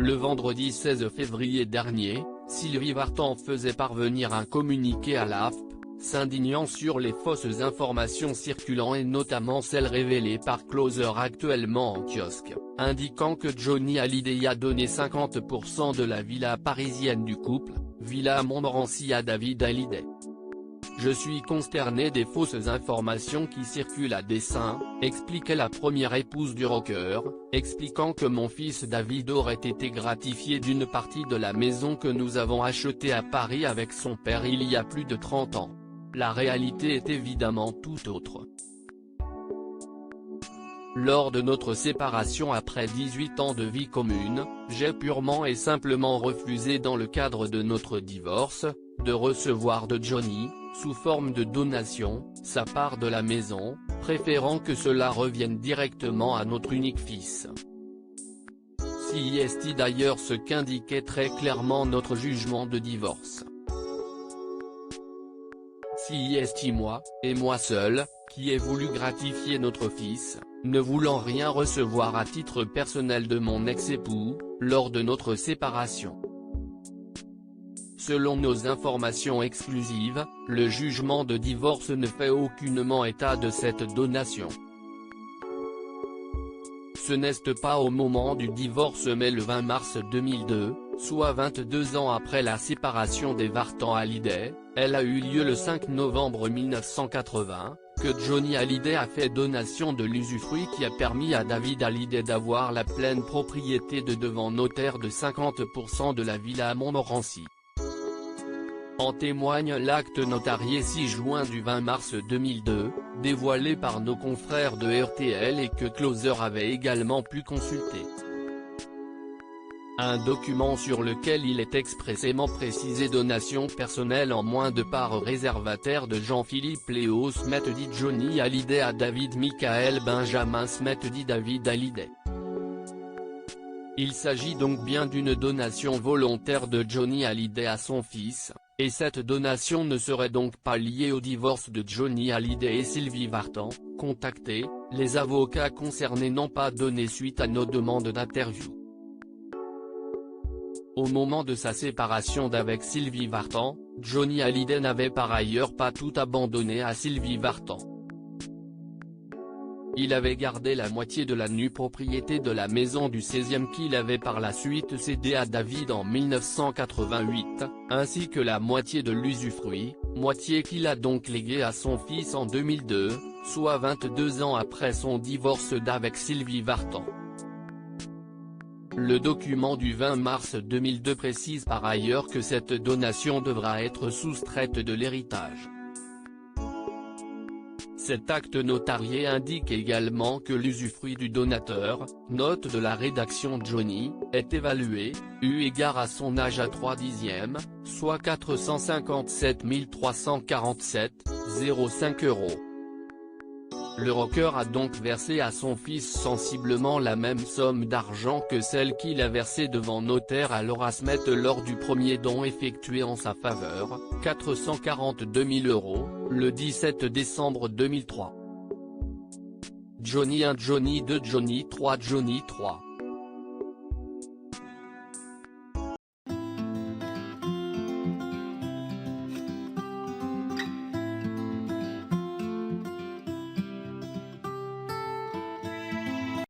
Le vendredi 16 février dernier, Sylvie Vartan faisait parvenir un communiqué à l'AFP, s'indignant sur les fausses informations circulant et notamment celles révélées par Closer actuellement en kiosque, indiquant que Johnny Hallyday a donné 50% de la villa parisienne du couple, Villa Montmorency à David Hallyday. Je suis consterné des fausses informations qui circulent à dessein, expliquait la première épouse du rocker, expliquant que mon fils David aurait été gratifié d'une partie de la maison que nous avons achetée à Paris avec son père il y a plus de 30 ans. La réalité est évidemment tout autre. Lors de notre séparation après 18 ans de vie commune, j'ai purement et simplement refusé dans le cadre de notre divorce, de recevoir de Johnny, sous forme de donation, sa part de la maison, préférant que cela revienne directement à notre unique fils. C'est d'ailleurs ce qu'indiquait très clairement notre jugement de divorce. C'est moi, et moi seul, qui ai voulu gratifier notre fils, ne voulant rien recevoir à titre personnel de mon ex-époux, lors de notre séparation. Selon nos informations exclusives, le jugement de divorce ne fait aucunement état de cette donation. Ce n'est pas au moment du divorce mais le 20 mars 2002, soit 22 ans après la séparation des Vartan-Hallyday, elle a eu lieu le 5 novembre 1980, que Johnny Hallyday a fait donation de l'usufruit qui a permis à David Hallyday d'avoir la pleine propriété de devant notaire de 50% de la villa à Montmorency. En témoigne l'acte notarié 6 juin du 20 mars 2002, dévoilé par nos confrères de RTL et que Closer avait également pu consulter. Un document sur lequel il est expressément précisé donation personnelle en moins de parts réservataire de Jean-Philippe Léo Smet dit Johnny Hallyday à David Michael Benjamin Smet dit David Hallyday. Il s'agit donc bien d'une donation volontaire de Johnny Hallyday à son fils, et cette donation ne serait donc pas liée au divorce de Johnny Hallyday et Sylvie Vartan. Contactés, les avocats concernés n'ont pas donné suite à nos demandes d'interview. Au moment de sa séparation d'avec Sylvie Vartan, Johnny Hallyday n'avait par ailleurs pas tout abandonné à Sylvie Vartan. Il avait gardé la moitié de la nue propriété de la maison du 16e qu'il avait par la suite cédée à David en 1988, ainsi que la moitié de l'usufruit, moitié qu'il a donc léguée à son fils en 2002, soit 22 ans après son divorce d'avec Sylvie Vartan. Le document du 20 mars 2002 précise par ailleurs que cette donation devra être soustraite de l'héritage. Cet acte notarié indique également que l'usufruit du donateur, note de la rédaction Johnny, est évalué, eu égard à son âge à 3/10, soit 457 347,05 €. Le rocker a donc versé à son fils sensiblement la même somme d'argent que celle qu'il a versée devant notaire à Laura Smet lors du premier don effectué en sa faveur, 442 000 €, le 17 décembre 2003. Johnny 1 Johnny 2 Johnny 3 Johnny 3